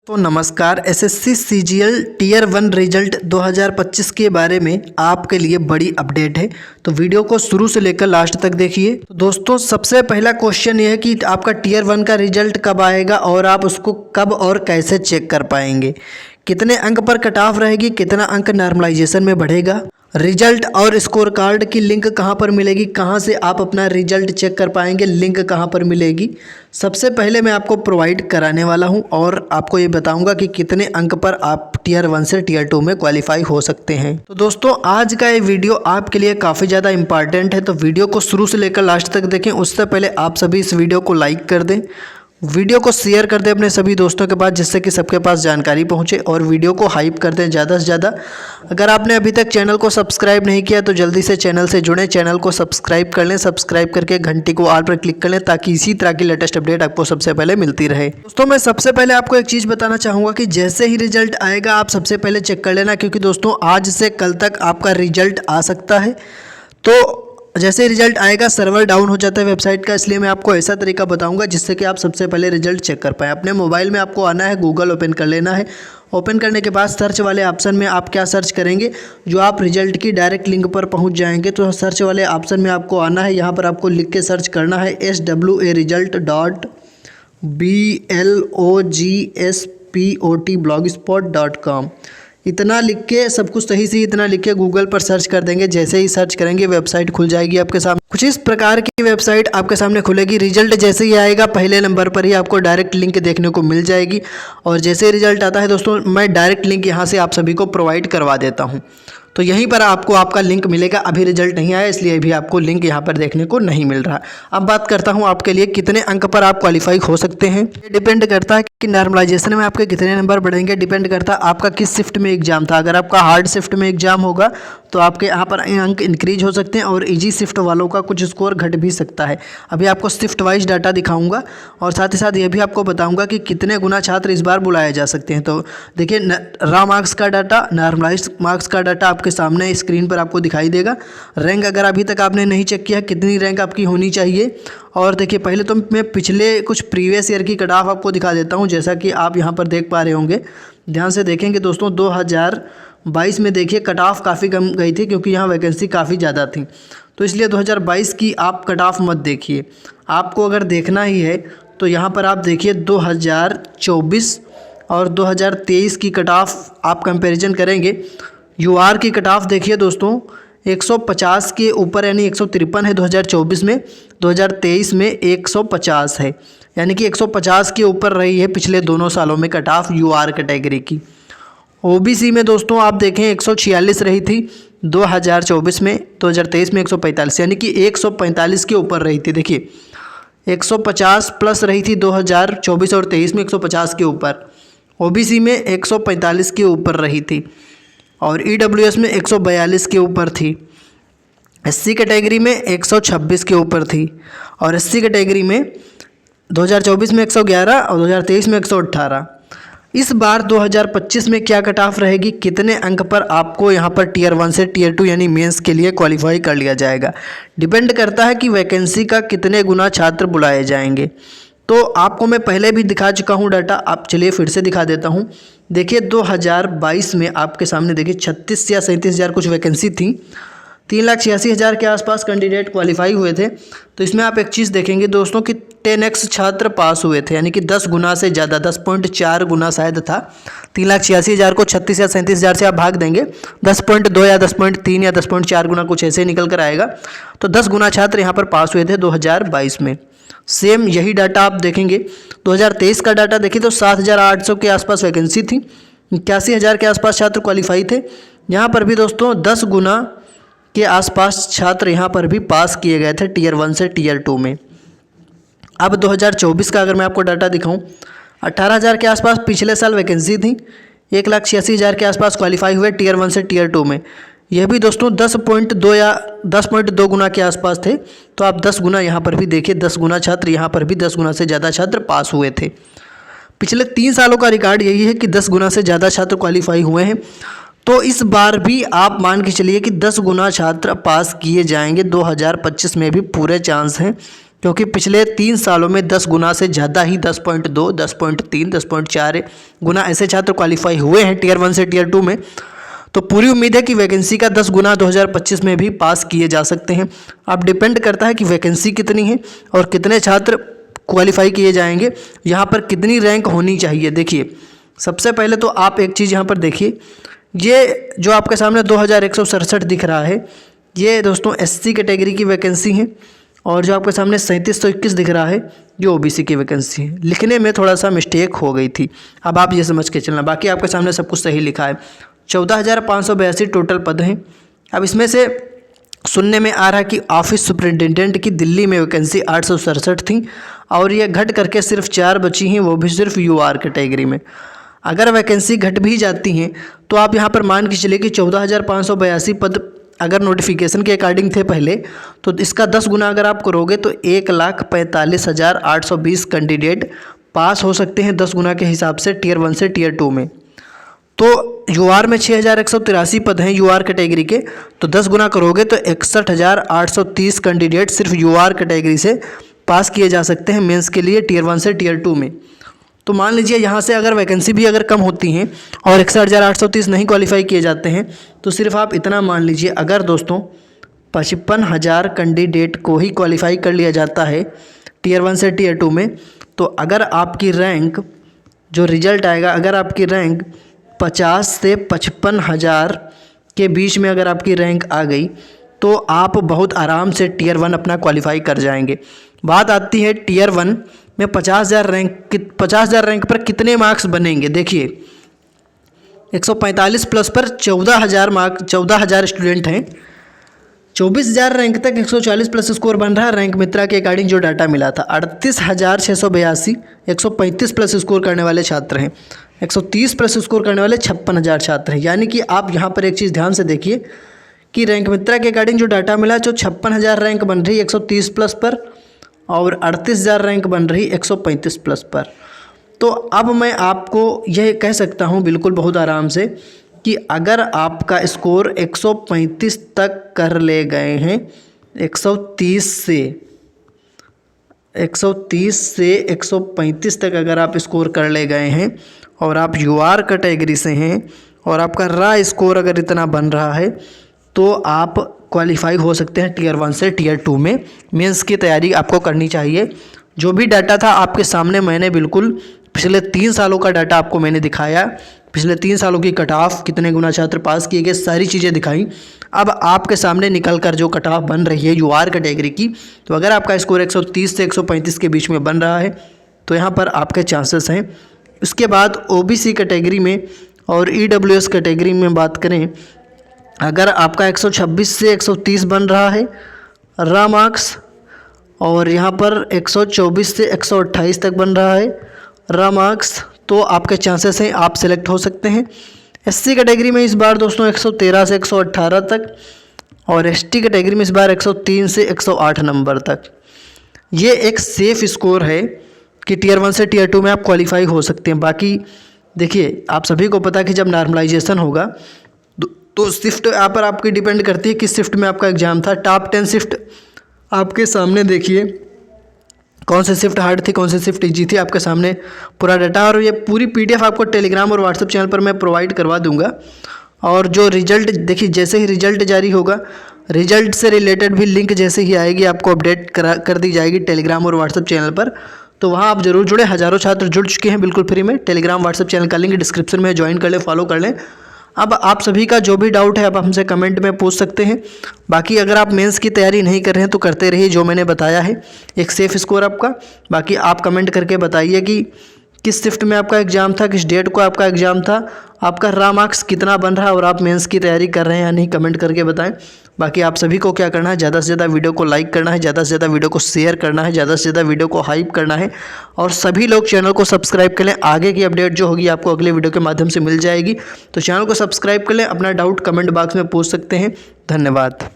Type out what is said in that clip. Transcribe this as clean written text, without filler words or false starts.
तो नमस्कार। SSC CGL tier 1 result 2025 के बारे में आपके लिए बड़ी अपडेट है, तो वीडियो को शुरू से लेकर लास्ट तक देखिए। तो दोस्तों, सबसे पहला क्वेश्चन ये है कि आपका टीयर 1 का रिजल्ट कब आएगा और आप उसको कब और कैसे चेक कर पाएंगे, कितने अंक पर कट ऑफ रहेगी, कितना अंक नॉर्मलाइजेशन में बढ़ेगा, रिजल्ट और स्कोर कार्ड की लिंक कहाँ पर मिलेगी, कहाँ से आप अपना रिजल्ट चेक कर पाएंगे, लिंक कहाँ पर मिलेगी, सबसे पहले मैं आपको प्रोवाइड कराने वाला हूँ और आपको ये बताऊंगा कि कितने अंक पर आप टीयर 1 से टीयर 2 में क्वालिफाई हो सकते हैं। तो दोस्तों, आज का ये वीडियो आपके लिए काफ़ी ज़्यादा इंपॉर्टेंट है, तो वीडियो को शुरू से लेकर लास्ट तक देखें। उससे पहले आप सभी इस वीडियो को लाइक कर दें, वीडियो को शेयर कर दें अपने सभी दोस्तों के पास, जिससे कि सबके पास जानकारी पहुंचे, और वीडियो को हाइप कर दें ज़्यादा से ज़्यादा। अगर आपने अभी तक चैनल को सब्सक्राइब नहीं किया तो जल्दी से चैनल से जुड़ें, चैनल को सब्सक्राइब कर लें, सब्सक्राइब करके घंटी को ऑल पर क्लिक कर लें ताकि इसी तरह की लेटेस्ट अपडेट आपको सबसे पहले मिलती रहे। दोस्तों, मैं सबसे पहले आपको एक चीज़ बताना चाहूँगा कि जैसे ही रिजल्ट आएगा आप सबसे पहले चेक कर लेना, क्योंकि दोस्तों आज से कल तक आपका रिजल्ट आ सकता है। तो जैसे रिजल्ट आएगा सर्वर डाउन हो जाता है वेबसाइट का, इसलिए मैं आपको ऐसा तरीका बताऊंगा जिससे कि आप सबसे पहले रिजल्ट चेक कर पाएँ। अपने मोबाइल में आपको आना है, गूगल ओपन कर लेना है। ओपन करने के बाद सर्च वाले ऑप्शन में आप क्या सर्च करेंगे, जो आप रिजल्ट की डायरेक्ट लिंक पर पहुंच जाएंगे। तो सर्च वाले ऑप्शन में आपको आना है, यहाँ पर आपको लिख के सर्च करना है swresult.blogspot.com। इतना लिख के सब कुछ सही से इतना लिख के गूगल पर सर्च कर देंगे। जैसे ही सर्च करेंगे वेबसाइट खुल जाएगी आपके सामने। कुछ इस प्रकार की वेबसाइट आपके सामने खुलेगी। रिजल्ट जैसे ही आएगा पहले नंबर पर ही आपको डायरेक्ट लिंक देखने को मिल जाएगी, और जैसे ही रिजल्ट आता है दोस्तों मैं डायरेक्ट लिंक यहाँ से आप सभी को प्रोवाइड करवा देता हूँ। तो यहीं पर आपको आपका लिंक मिलेगा। अभी रिजल्ट नहीं आया इसलिए अभी आपको लिंक यहाँ पर देखने को नहीं मिल रहा। अब बात करता हूँ आपके लिए कितने अंक पर आप क्वालिफाई हो सकते हैं। ये डिपेंड करता है कि नॉर्मलाइजेशन में आपके कितने नंबर बढ़ेंगे, डिपेंड करता है आपका किस शिफ्ट में एग्जाम था। अगर आपका हार्ड शिफ्ट में एग्जाम होगा तो आपके यहाँ पर अंक इंक्रीज हो सकते हैं, और इजी शिफ्ट वालों का कुछ स्कोर घट भी सकता है। अभी आपको शिफ्ट वाइज डाटा दिखाऊंगा और साथ ही साथ ये भी आपको बताऊंगा कि कितने गुना छात्र इस बार बुलाए जा सकते हैं। तो देखिए, रॉ मार्क्स का डाटा, नॉर्मलाइज्ड मार्क्स का डाटा आपके सामने स्क्रीन पर आपको दिखाई देगा। रैंक अगर अभी तक आपने नहीं चेक किया कितनी रैंक आपकी होनी चाहिए, और देखिए पहले तो मैं पिछले कुछ प्रीवियस ईयर की कट ऑफ आपको दिखा देता हूँ, जैसा कि आप यहाँ पर देख पा रहे होंगे। ध्यान से देखेंगे दोस्तों, 2022 में देखिए कट ऑफ काफ़ी कम गई थी क्योंकि यहाँ वैकेंसी काफ़ी ज़्यादा थी, तो इसलिए 2022 की आप कट ऑफ मत देखिए। आपको अगर देखना ही है तो यहाँ पर आप देखिए 2024 और 2023 की कट ऑफ आप कंपेरिजन करेंगे। यूआर की कट ऑफ देखिए दोस्तों 150 के ऊपर, यानी 153 है 2024 में, 2023 में 150 है, यानी कि 150 के ऊपर रही है पिछले दोनों सालों में कट ऑफ यूआर कैटेगरी की। ओबीसी में दोस्तों आप देखें 146 रही थी 2024 में, 2023 में 145, यानी कि 145 के ऊपर रही थी। देखिए 150 प्लस रही थी 2024 और 23 में, 150 के ऊपर। ओबीसी में 145 के ऊपर रही थी, और ईडब्ल्यूएस में 142 के ऊपर थी। एससी कैटेगरी में 126 के ऊपर थी, और एससी कैटेगरी में 2024 में 111 और 2023 में 118। इस बार 2025 में क्या कट ऑफ रहेगी, कितने अंक पर आपको यहाँ पर टीयर 1 से टीयर 2 यानी मेंस के लिए क्वालिफाई कर लिया जाएगा, डिपेंड करता है कि वैकेंसी का कितने गुना छात्र बुलाए जाएंगे। तो आपको मैं पहले भी दिखा चुका हूँ डाटा, आप चलिए फिर से दिखा देता हूँ। देखिए 2022 में आपके सामने देखिए 36 या 37 हज़ार कुछ वैकेंसी थी, 3,86,000 के आसपास कैंडिडेट क्वालिफाई हुए थे। तो इसमें आप एक चीज़ देखेंगे दोस्तों कि 10x छात्र पास हुए थे, यानी कि 10 गुना से ज़्यादा, 10.4 गुना शायद था। 3,86,000 को 36 या 37 हज़ार से आप भाग देंगे, 10.2 या 10.3 या 10.4 गुना कुछ ऐसे निकल कर आएगा। तो 10 गुना छात्र यहाँ पर पास हुए थे 2022 में। सेम यही डाटा आप देखेंगे 2023 का डाटा देखिए तो 7,800 के आसपास वैकेंसी थी, 81,000 के आसपास छात्र क्वालिफाई थे। यहाँ पर भी दोस्तों 10 गुना के आसपास छात्र यहाँ पर भी पास किए गए थे टीयर 1 से टीयर 2 में। अब 2024 का अगर मैं आपको डाटा दिखाऊं, 18,000 के आसपास पिछले साल वैकेंसी थी, 1,86,000 के आसपास क्वालिफाई हुए टीयर 1 से टीयर 2 में। यह भी दोस्तों 10.2 या 10.2 गुना के आसपास थे। तो आप 10 गुना यहाँ पर भी देखिए, 10 गुना छात्र यहाँ पर भी 10 गुना से ज़्यादा छात्र पास हुए थे। पिछले 3 सालों का रिकॉर्ड यही है कि 10 गुना से ज़्यादा छात्र क्वालिफाई हुए हैं। तो इस बार भी आप मान के चलिए कि 10 गुना छात्र पास किए जाएंगे। 2025 में भी पूरे चांस हैं, क्योंकि पिछले 3 सालों में 10 गुना से ज़्यादा ही 10.2, 10.3, 10.4 गुना ऐसे छात्र क्वालिफाई हुए हैं टियर 1 से टियर 2 में। तो पूरी उम्मीद है कि वैकेंसी का 10 गुना 2025 में भी पास किए जा सकते हैं। अब डिपेंड करता है कि वैकेंसी कितनी है और कितने छात्र क्वालिफाई किए जाएंगे, यहाँ पर कितनी रैंक होनी चाहिए। देखिए सबसे पहले तो आप एक चीज़ यहाँ पर देखिए, ये जो आपके सामने 2167 दिख रहा है, ये दोस्तों SC कैटेगरी की वैकेंसी है, और जो आपके सामने 3721 दिख रहा है ये OBC की वैकेंसी है। लिखने में थोड़ा सा मिस्टेक हो गई थी, अब आप ये समझ के चलना, बाकी आपके सामने सब कुछ सही लिखा है। 14,582 टोटल पद हैं। अब इसमें से सुनने में आ रहा है कि ऑफिस सुपरिटेंडेंट की दिल्ली में वैकेंसी 867 थी, और ये घट करके सिर्फ 4 बची हैं, वो भी सिर्फ UR कैटेगरी में। अगर वैकेंसी घट भी जाती हैं तो आप यहाँ पर मान के चलिए कि 14,582 पद अगर नोटिफिकेशन के अकॉर्डिंग थे पहले, तो इसका 10 गुना अगर आप करोगे तो 1,45,820 कैंडिडेट पास हो सकते हैं 10 गुना के हिसाब से टियर 1 से टियर 2 में। तो UR में 6,183 पद हैं UR कैटेगरी के, तो 10 गुना करोगे तो 61,830 कैंडिडेट सिर्फ UR कैटेगरी से पास किए जा सकते हैं मेंस के लिए टियर 1 से टियर 2 में। तो मान लीजिए यहाँ से अगर वैकेंसी भी अगर कम होती हैं और 61,830 नहीं क्वालिफाई किए जाते हैं, तो सिर्फ आप इतना मान लीजिए, अगर दोस्तों 55,000 कैंडिडेट को ही क्वालिफाई कर लिया जाता है टियर 1 से टियर 2 में, तो अगर आपकी रैंक जो रिजल्ट आएगा, अगर आपकी रैंक 50 से 55,000 के बीच में अगर आपकी रैंक आ गई तो आप बहुत आराम से टियर 1 अपना क्वालिफाई कर जाएंगे। बात आती है टियर 1 में 50,000 रैंक पर कितने मार्क्स बनेंगे। देखिए 145 प्लस पर 14,000 स्टूडेंट हैं। 24,000 रैंक तक 140 प्लस स्कोर बन रहा है रैंक मित्रा के अकॉर्डिंग जो डाटा मिला था। 38,682 135 प्लस स्कोर करने वाले छात्र हैं। 130 प्लस स्कोर करने वाले 56,000 छात्र हैं। यानी कि आप यहाँ पर एक चीज़ ध्यान से देखिए कि रैंक मित्रा के अकॉर्डिंग जो डाटा मिला, जो 56,000 रैंक बन रही 130 प्लस पर और 38,000 रैंक बन रही 135 प्लस पर। तो अब मैं आपको यह कह सकता हूँ बिल्कुल बहुत आराम से कि अगर आपका स्कोर 135 तक कर ले गए हैं, 130 से 135 तक अगर आप स्कोर कर ले गए हैं और आप UR कैटेगरी से हैं और आपका रा स्कोर अगर इतना बन रहा है, तो आप क्वालिफाई हो सकते हैं टियर 1 से टियर 2 में। मेंस की तैयारी आपको करनी चाहिए। जो भी डाटा था आपके सामने मैंने बिल्कुल पिछले 3 सालों का डाटा आपको मैंने दिखाया, पिछले 3 सालों की कट ऑफ, कितने गुना छात्र पास किए गए, सारी चीज़ें दिखाई। अब आपके सामने निकल कर जो कट ऑफ बन रही है UR कैटेगरी की, तो अगर आपका स्कोर 130 से 135 के बीच में बन रहा है तो यहाँ पर आपके चांसेस हैं। उसके बाद OBC कैटेगरी में और EWS कैटेगरी में बात करें, अगर आपका 126 से 130 बन रहा है रा मार्क्स और यहाँ पर 124 से 128 तक बन रहा है रा मार्क्स, तो आपके चांसेस हैं आप सेलेक्ट हो सकते हैं। SC कैटेगरी में इस बार दोस्तों 113 से 118 तक और ST कैटेगरी में इस बार 103 से 108 नंबर तक। ये एक सेफ़ स्कोर है कि टियर 1 से टियर 2 में आप क्वालिफाई हो सकते हैं। बाकी देखिए आप सभी को पता है कि जब नॉर्मलाइजेशन होगा तो शिफ्ट यहाँ पर आपकी डिपेंड करती है किस शिफ्ट में आपका एग्ज़ाम था। टॉप 10 शिफ्ट आपके सामने देखिए, कौन से शिफ्ट हार्ड थी, कौन से शिफ्ट इजी थी, आपके सामने पूरा डाटा, और ये पूरी PDF आपको टेलीग्राम और व्हाट्सएप चैनल पर मैं प्रोवाइड करवा दूंगा। और जो रिजल्ट देखिए, जैसे ही रिजल्ट जारी होगा, रिजल्ट से रिलेटेड भी लिंक जैसे ही आएगी आपको अपडेट कर दी जाएगी टेलीग्राम और व्हाट्सएप चैनल पर, तो वहाँ आप जरूर जुड़े। हज़ारों छात्र जुड़ चुके हैं बिल्कुल फ्री में। टेलीग्राम व्हाट्सएप चैनल का लिंक डिस्क्रिप्शन में ज्वाइन कर लें, फॉलो कर लें। अब आप सभी का जो भी डाउट है आप हमसे कमेंट में पूछ सकते हैं। बाकी अगर आप मेंस की तैयारी नहीं कर रहे हैं तो करते रहिए, जो मैंने बताया है एक सेफ़ स्कोर आपका। बाकी आप कमेंट करके बताइए कि किस शिफ्ट में आपका एग्ज़ाम था, किस डेट को आपका एग्ज़ाम था, आपका रा मार्क्स कितना बन रहा है और आप मेंस की तैयारी कर रहे हैं या नहीं, कमेंट करके बताएं। बाकी आप सभी को क्या करना है, ज़्यादा से ज़्यादा वीडियो को लाइक करना है, ज़्यादा से ज़्यादा वीडियो को शेयर करना है, ज़्यादा से ज़्यादा वीडियो को हाइप करना है, और सभी लोग चैनल को सब्सक्राइब कर लें। आगे की अपडेट जो होगी आपको अगले वीडियो के माध्यम से मिल जाएगी, तो चैनल को सब्सक्राइब कर लें। अपना डाउट कमेंट बॉक्स में पूछ सकते हैं। धन्यवाद।